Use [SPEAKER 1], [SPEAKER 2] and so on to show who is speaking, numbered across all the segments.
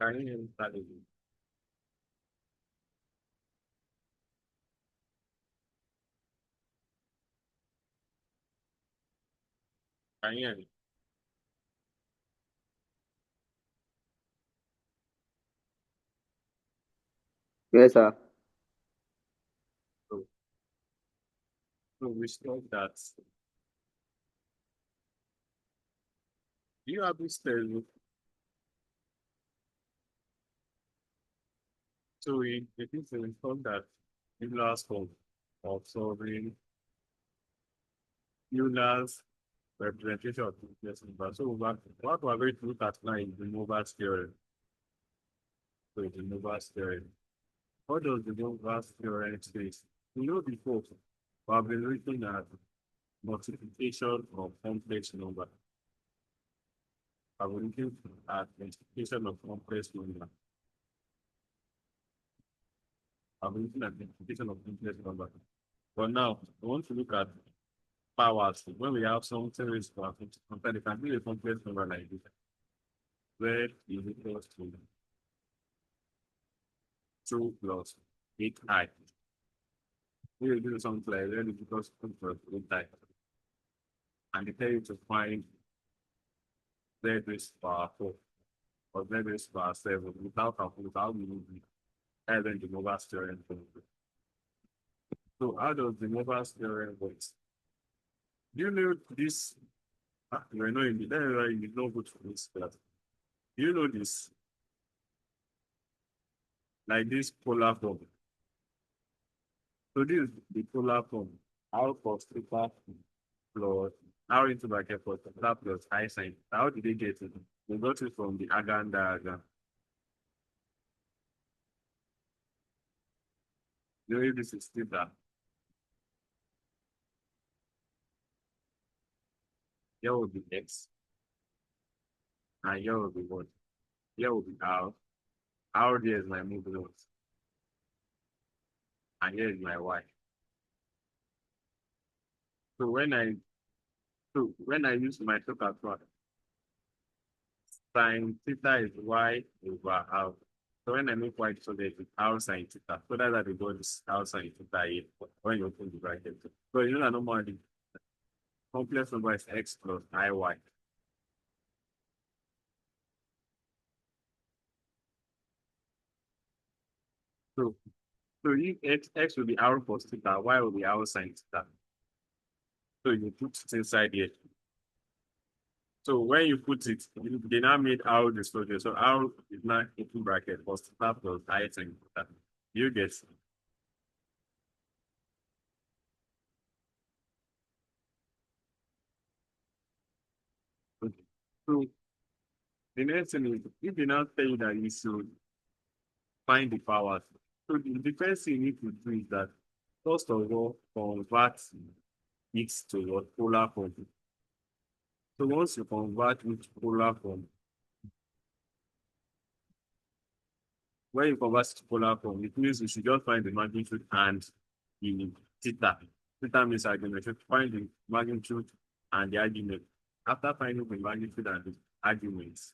[SPEAKER 1] Can you hear me clearly? Can you hear me?
[SPEAKER 2] Yes, sir.
[SPEAKER 1] So, so we start that. Do you have this tell so it is informed that Euler's form of solving Euler's representation of complex number. So what we're going to look at now is the demoivres theorem. So the demoivres theorem. What does the demoivres theorem say? We know before we have been looking at multiplication of complex number. I've been looking at multiplication of complex number. I've been looking at multiplication of complex number. But now I want to look at powers. When we have something raised to our compare, it can be a complex number like this, where is equals to 2 plus 8i. We will do something like where is equals to 2 plus 8i. And they tell you to find z raised to power 4 or z raised to power 7 without moving. And then the mobile theorem. So how does the mobile theorem work? Do you know this? You're not in the then you know good for this. But do you know this? Like this polar form. So this is the polar form. R cos theta plus R into bracket plus theta plus I sin. How did they get it? They got it from the Argand diagram. You know if this is theta, here will be X, and here will be what? Here will be R. R there is my movement, and here is my Y. So when I use my total plot, sin theta is Y over R. So when I make Y so that it's R sin theta. So that's how they got this R sin theta here when you open the bracket. So you know that normally complex number is X plus IY. So so if X will be R cos theta, Y will be R sin theta. So you put it inside here. So when you put it, they now made R disclosure. So R is now into bracket cos theta plus I sin theta. You get. Okay. So the next thing is if they now tell you that you should find the powers. So the first thing you need to do is that first of all, convert it to your polar form. So once you convert it to polar form, when you convert it to polar form, it means you should just find the magnitude and the theta. Theta means argument. You should find the magnitude and the argument. After finding the magnitude and the arguments,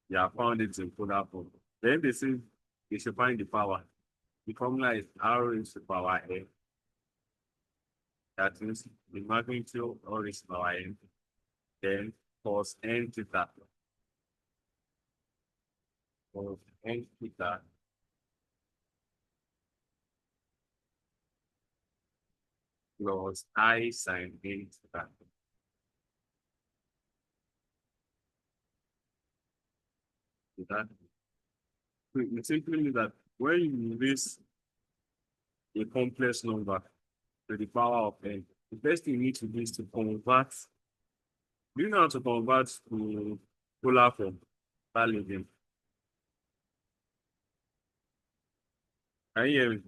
[SPEAKER 1] you have found it in polar form. Then they say you should find the power. The formula is R raised to power n. That means the magnitude R raised to power n. Then cos n theta. Cos n theta plus I sin n theta. That it simply means that when you raise a complex number to the power of n, the first thing you need to do is to convert. Do you know how to convert to polar form? Validate. Can you hear me?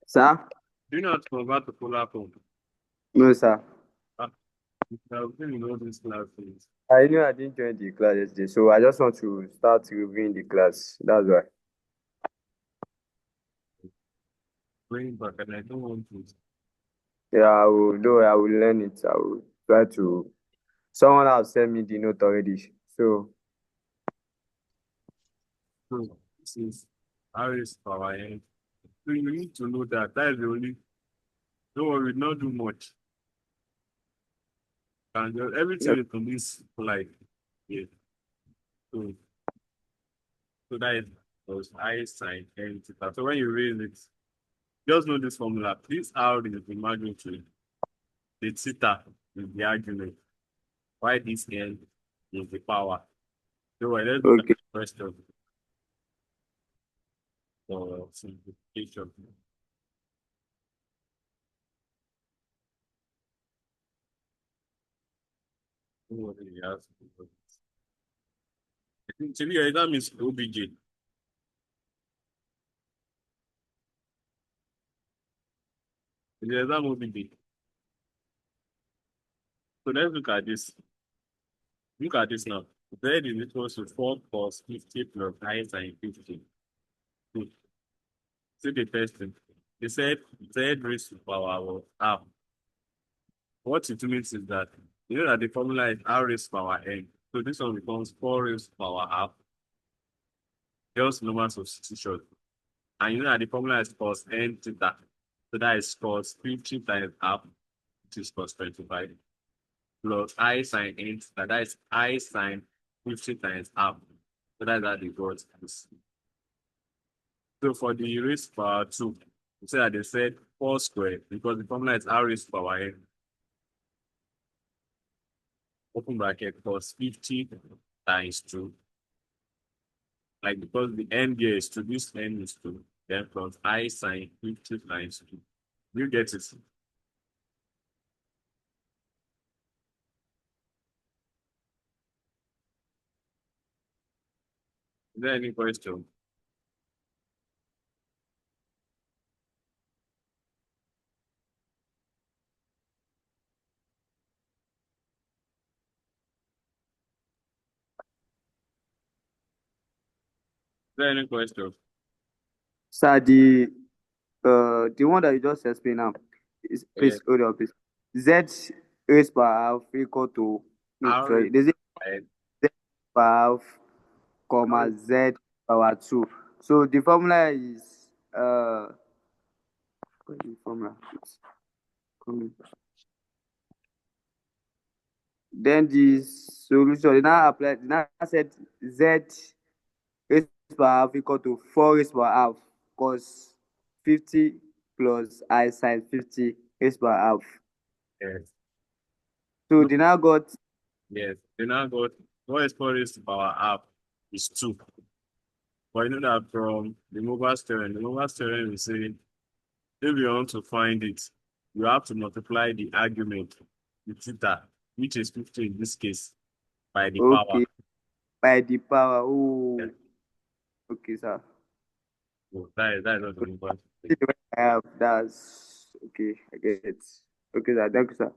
[SPEAKER 2] Sir?
[SPEAKER 1] Do you know how to convert to polar form?
[SPEAKER 2] No, sir.
[SPEAKER 1] Ah, I've been in all these classes.
[SPEAKER 2] I know I didn't join the class yesterday, so I just want to start reviewing the class. That's why.
[SPEAKER 1] Bring back, and I don't want to.
[SPEAKER 2] Yeah, I will do. I will learn it. I will try to. Someone has sent me the note already, so
[SPEAKER 1] So this is R raised power n. So you need to know that that is the only. Don't worry, not do much. And
[SPEAKER 2] Yeah.
[SPEAKER 1] everything is on this like yeah. So that is was I sine n theta. So when you raise it, just know this formula. This R is the magnitude. The theta is the argument. Why this n is the power. So let's look at
[SPEAKER 2] Okay.
[SPEAKER 1] the question for simplification. What do you ask? To me, that means OBJ. The exam OBJ. So let's look at this. Look at this now. Z is equal to 4 cos 50 plus I sin 50. So, see the first thing. They said Z raised to power of half. What it means is that you know that the formula is R raised to power n. So this one becomes 4 raised to power half. Just normal substitution. And you know that the formula is cos n theta. So that is cos 50 times half, which is cos 25. Plus I sin n theta. That is I sin 50 times half. So that's how they got this. So for the raised power 2, we say that they said 4 squared because the formula is R raised power n. Open bracket plus 50 times 2. Like because the n here is 2, this n is 2. Then plus I sin 50 times 2. You get it. Is there any question? Is there any question?
[SPEAKER 2] Sir, the one that you just explained now is,
[SPEAKER 1] Yeah.
[SPEAKER 2] please hold on, please. Z raised power half equal to, no,
[SPEAKER 1] R
[SPEAKER 2] sorry,
[SPEAKER 1] raised
[SPEAKER 2] there's a
[SPEAKER 1] power n.
[SPEAKER 2] Z power half
[SPEAKER 1] R
[SPEAKER 2] comma
[SPEAKER 1] raised
[SPEAKER 2] Z power 2. So the formula is what is the formula? It's coming. Then the solution, they now apply, they now said Z raised power half equal to 4 raised power half cos 50 plus I sin 50 raised power half.
[SPEAKER 1] yes.
[SPEAKER 2] So
[SPEAKER 1] No,
[SPEAKER 2] they now got,
[SPEAKER 1] yes. They now got what is 4 raised to power half is 2. But you know that from the Mover's theorem is saying if you want to find it, you have to multiply the argument with theta, which is 50 in this case, by the power.
[SPEAKER 2] okay, by the power.
[SPEAKER 1] Yeah.
[SPEAKER 2] Oh, okay, sir.
[SPEAKER 1] So that is not the Mover's
[SPEAKER 2] See
[SPEAKER 1] thing.
[SPEAKER 2] the way I have, that's okay. I get it. Okay, sir. Thank you, sir.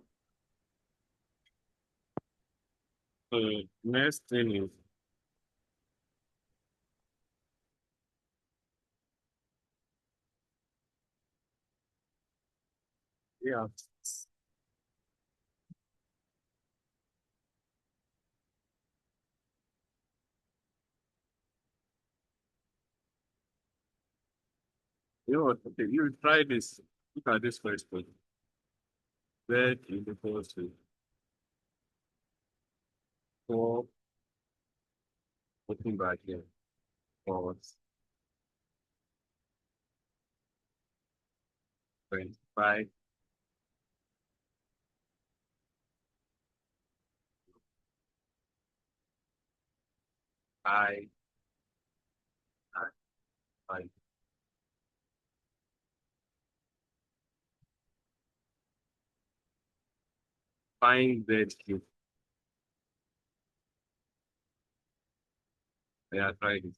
[SPEAKER 1] So next thing is yeah. You know what? Okay, you try this. Look at this first one. Z is equal to 4 open bracket cos 25 I I find Z cube. Yeah, try this.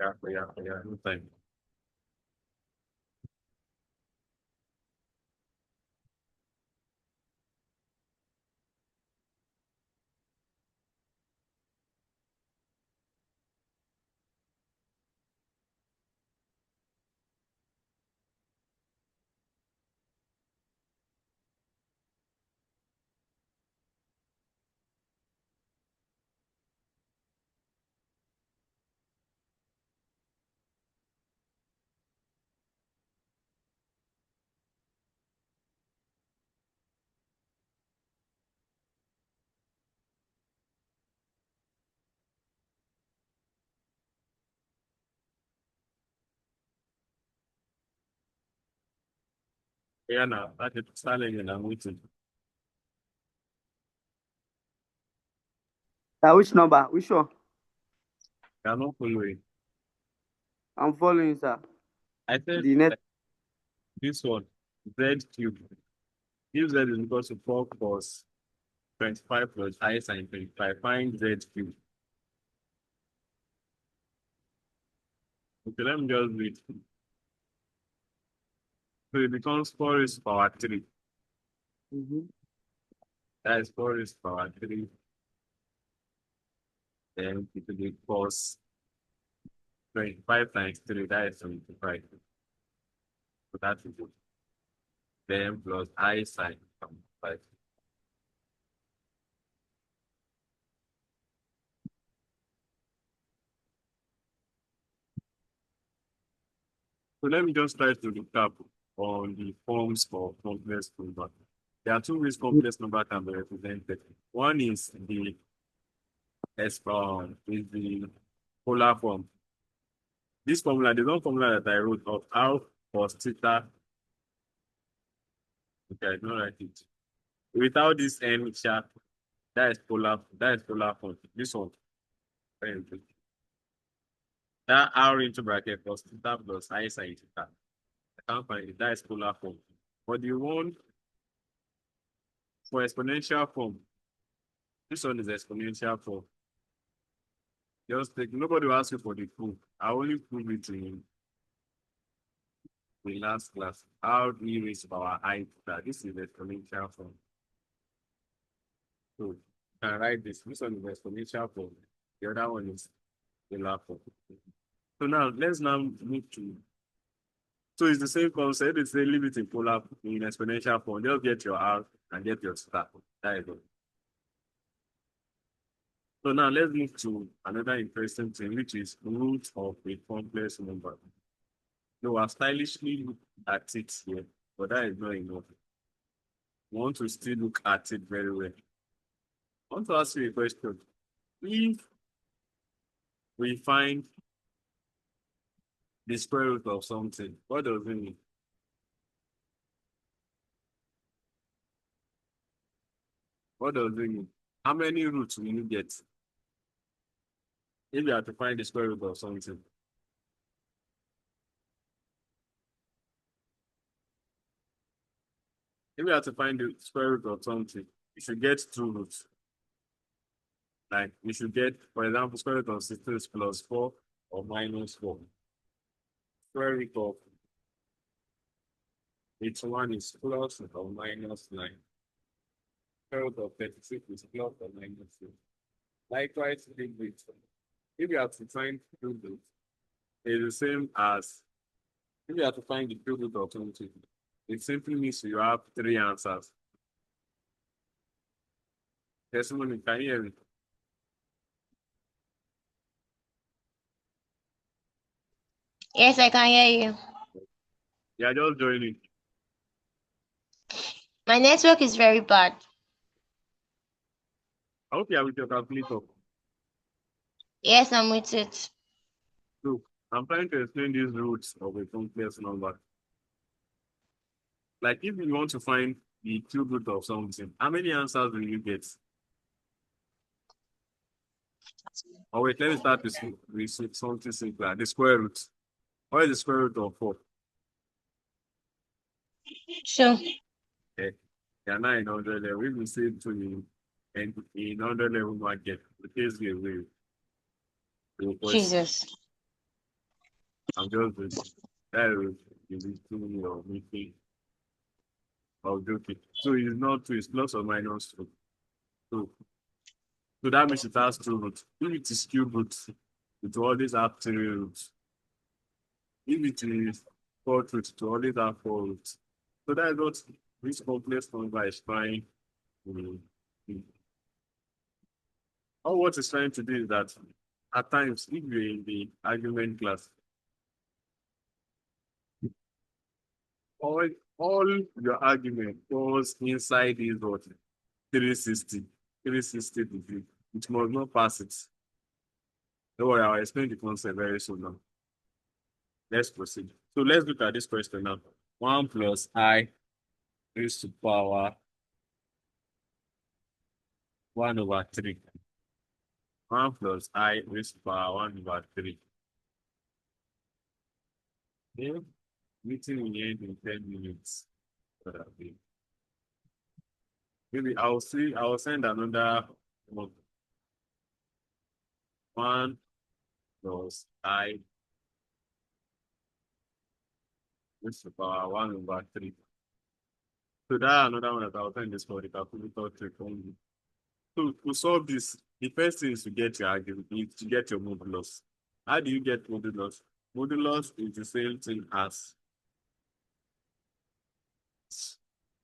[SPEAKER 1] Yeah, no time. Yeah, now that is starting and I'm waiting.
[SPEAKER 2] Which number? Which one?
[SPEAKER 1] You are not following.
[SPEAKER 2] I'm following, sir.
[SPEAKER 1] I said
[SPEAKER 2] The next.
[SPEAKER 1] this one, Z cube. If Z is equal to 4 cos 25 plus I sin 25, find Z cube. Okay, let me just read. So it becomes 4 raised to power 3. That is 4 raised to power 3. Then it will be cos 25 times 3, that is 75. So that is it. Then plus I sin 5. So let me just try to look up on the forms for complex number. There are two ways complex number can be represented. One is the polar form. This formula, there's one formula that I wrote of how cos theta. Okay, I don't write it. Without this n sharp, that is polar form. This one, very good. That r into bracket cos theta plus I sin theta. I can't find it. That is polar form. But the one for exponential form, this one is exponential form. Just take, nobody will ask you for the proof. I only prove it in the last class. How do you raise power I theta? This is exponential form. So you can write this. This one is exponential form. The other one is polar form. So now let's now move to. So it's the same concept. It's a limit in polar in exponential form. They'll get your R and get your star. That is all. So now let's move to another interesting thing, which is root of a complex number. No, I stylishly look at it here, but that is not enough. We want to still look at it very well. I want to ask you a question. If we find the square root of something, what does it mean? What does it mean? How many roots will you get if you have to find the square root of something? If you have to find the square root of something, you should get two roots. Like we should get, for example, square root of 16 is plus 4 or minus 4. Square root of each one is plus or minus 9. Square root of 36 is plus or minus 2. Likewise, if you have to find two roots, it's the same as if you have to find the cube root of something. It simply means you have three answers. Testimony, can you hear me?
[SPEAKER 3] Yes, I can hear you.
[SPEAKER 1] Yeah, just joining.
[SPEAKER 3] My network is very bad.
[SPEAKER 1] I hope you are with your calculator.
[SPEAKER 3] Yes, I'm with it.
[SPEAKER 1] Look, I'm trying to explain these roots of a complex number. Like if you want to find the cube root of something, how many answers will you get? Oh wait, let me start with something simpler. The square root. What is the square root of 4?
[SPEAKER 3] Sure.
[SPEAKER 1] Okay. Yeah, 900 level. We will say to you and in 100 level market. The case we will.
[SPEAKER 3] Jesus.
[SPEAKER 1] I'm just doing that is doing your meeting of joking. So it's not 2, it's plus or minus 2. So that means it has two roots. If it is cube root, it will always have three roots. If it is four roots, it will always have four roots. So that is what this complex number is trying to do. All what it's trying to do is that at times, if you're in the argument class, all your argument goes inside this what 360, 360 degrees. It must not pass it. Don't worry, I'll explain the concept very soon now. Let's proceed. So let's look at this question now. 1 plus I raised to power 1 over 3. 1 plus I raised to power 1 over 3. Okay. Meeting will end in 10 minutes. Maybe I'll send another one. 1 plus I raised to power 1 over 3. So that another one that I'll send is for the calculator trick only. So to solve this, the first thing is to get your argument, is to get your modulus. How do you get modulus? Modulus is the same thing as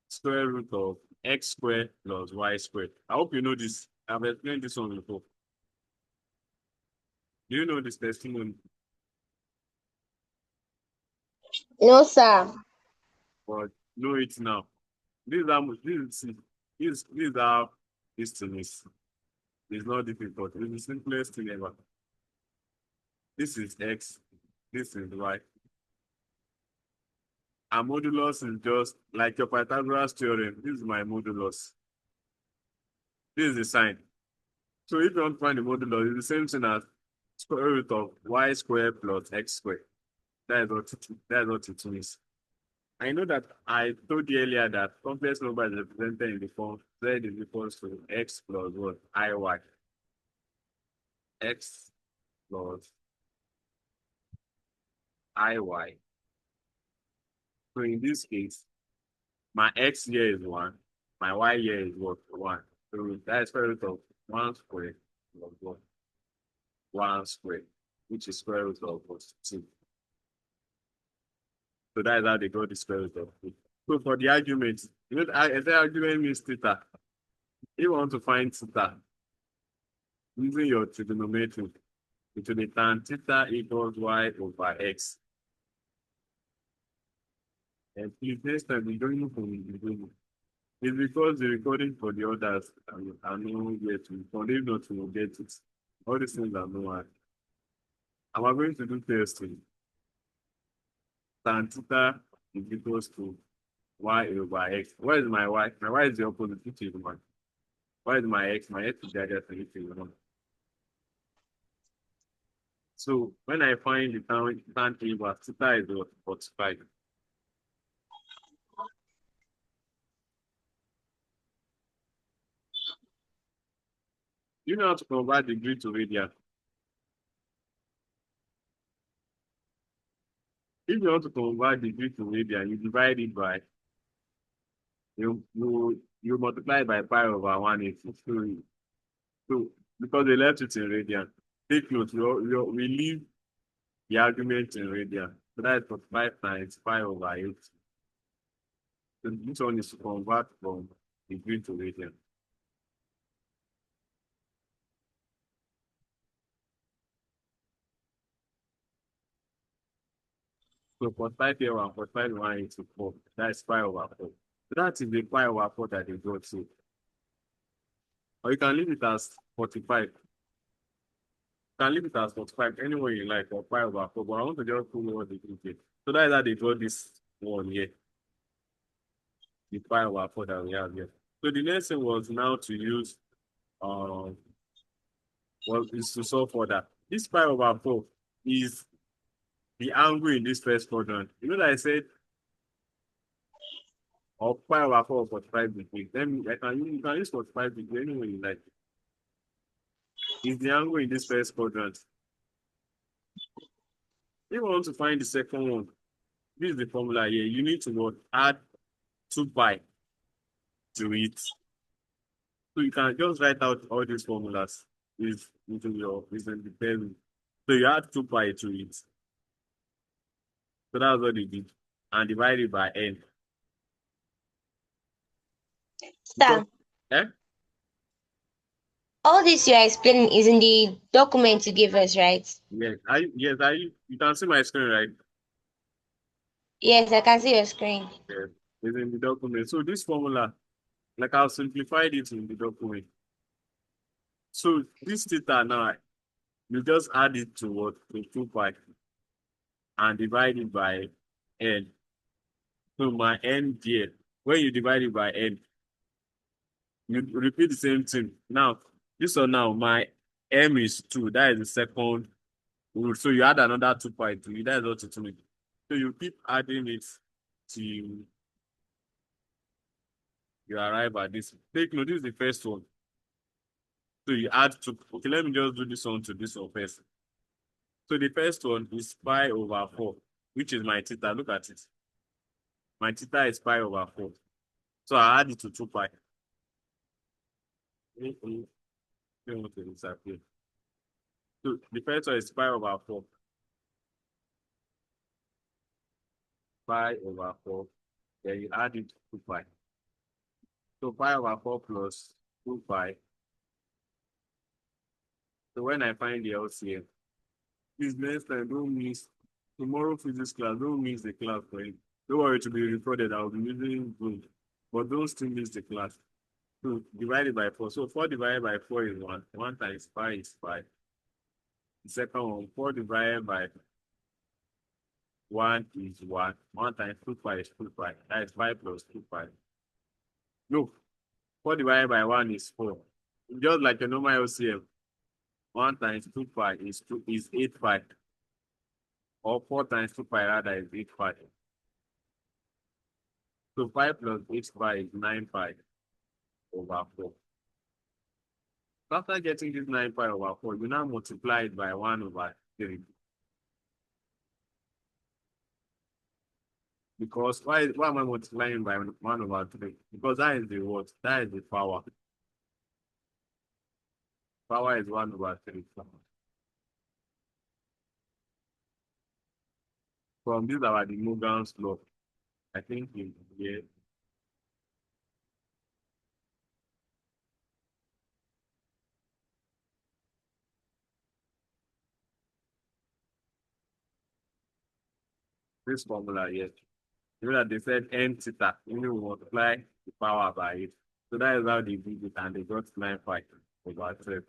[SPEAKER 1] square root of x squared plus y squared. I hope you know this. I've explained this one before. Do you know this testimony?
[SPEAKER 3] No, sir.
[SPEAKER 1] But know it now. This is how this thing is. It's not difficult. It's the simplest thing ever. This is x. This is y. And modulus is just like your Pythagoras theorem. This is my modulus. This is the sign. So if you want to find the modulus, it's the same thing as square root of y squared plus x squared. That is what it means. I know that I told you earlier that complex number is represented in the form z is equals to x plus what? Iy. X plus Iy. So in this case, my x here is 1, my y here is what? 1. So that is square root of 1 squared plus what? 1 squared, which is square root of what? 2. So that is how they got the square root of 2. So for the argument, the argument means theta. If you want to find theta, using your trigonometry, it will be tan theta equals y over x. And please, next time we don't know from the beginning. It's because the recording for the others are not yet to respond. If not, we will get it. All these things are no one. And we're going to do testing. Tan theta is equals to y over x. Where is my y? My y is the opposite, which is 1. Where is my x? My x is the other thing, which is 1. So when I find the tan inverse, theta is what? 45. You know how to convert degree to radian. If you want to convert degree to radian, you divide it by you multiply it by pi over 180. So because they left it in radian, take note, we leave the argument in radian. So that is 45 times pi over 8. So this one is to convert from degree to radian. So 45 here and 45 184. That is pi over 4. So that is the pi over 4 that they got to. Or you can leave it as 45. You can leave it as 45 anywhere you like, or pi over 4. But I want to just pull what they do here. So that is how they got this one here. The pi over 4 that we have here. So the next thing was now to use is to solve for that. This pi over 4 is the angle in this first quadrant. You know that I said or pi over 4 45 degrees. Then you can use 45 degrees anywhere you like. Is the angle in this first quadrant. If you want to find the second one, this is the formula here. You need to add 2 pi to it. So you can just write out all these formulas into your recent table. So you add 2 pi to it. So that's what you did. And divide it by n.
[SPEAKER 3] Sir, all this you're explaining is in the document you give us, right?
[SPEAKER 1] Yes, you can see my screen, right?
[SPEAKER 3] Yes, I can see your screen.
[SPEAKER 1] Yes, it's in the document. So this formula, like I've simplified it in the document. So this theta now, you just add it to what? To 2 pi and divide it by n. So my n here when you divide it by n, you repeat the same thing. Now, this one now, my m is 2. That is the second rule. So you add another 2 pi to it. That is what it means. So you keep adding it till you arrive at this. Take note, this is the first one. So you add 2. Okay, let me just do this one to this one first. So the first one is pi over 4, which is my theta. Look at it. My theta is pi over 4. So I add it to 2 pi. Don't want to disappear. So the first one is pi over 4. Pi over 4. Then you add it to 2 pi. So pi over 4 plus 2 pi. So when I find the LCM, please next time don't miss tomorrow physics class, don't miss the class for it. Don't worry to be recorded, I'll be using Zoom. But don't still miss the class. So divided by 4. So 4 divided by 4 is 1. 1 times pi is 5. The second one, 4 divided by 1 is 1. 1 times 2 pi is 2 pi. That is 5 plus 2 pi. Look, 4 divided by 1 is 4. Just like a normal LCM. 1 times 2 pi is 8 pi. Or 4 times 2 pi rather is 8 pi. So 5 plus 8 pi is 9 pi over 4. So after getting this 9 pi over 4, you now multiply it by 1 over 3. Because why am I multiplying by 1 over 3? Because that is the what? That is the power. Power is 1 over 3. From this our the Morgan's law. I think in here. This formula here. You know that they said n theta, you will multiply the power by it. So that is how they did it, and they got 9 pi over 3.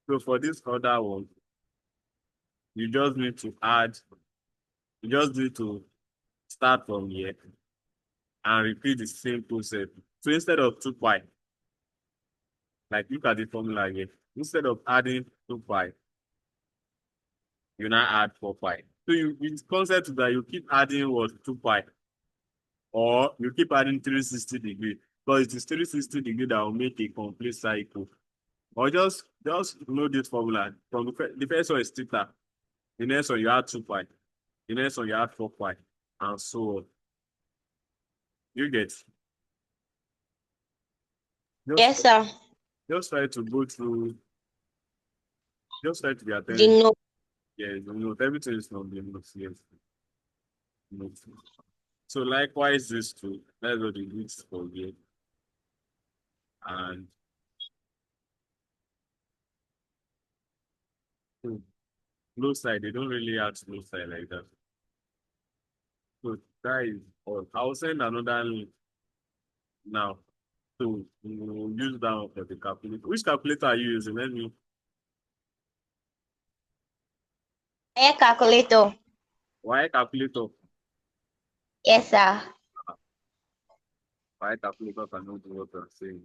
[SPEAKER 1] So for this other one, you just need to add, you just need to start from here and repeat the same process. So instead of 2 pi, like look at the formula here, instead of adding 2 pi, you now add 4 pi. So the concept is that you keep adding what 2 pi, or you keep adding 360 degrees, because it is 360 degrees that will make a complete cycle. Or just know this formula. From the first one is theta. The next one you add 2 pi. The next one you add 4 pi. And so on. You get.
[SPEAKER 3] Yes, sir.
[SPEAKER 1] Just try to go through. Just try to be
[SPEAKER 3] The
[SPEAKER 1] attentive.
[SPEAKER 3] note.
[SPEAKER 1] Yeah, everything is not the notes. Yes. Notes. So likewise, this too. That's what it needs for here. And low side, they don't really add low side like that. So that is all. I'll send another link now. So we'll use that one for the calculator. Which calculator are you using? Let me.
[SPEAKER 3] Air calculator.
[SPEAKER 1] Why calculator?
[SPEAKER 3] Yes, sir.
[SPEAKER 1] Why calculator cannot do what I'm saying?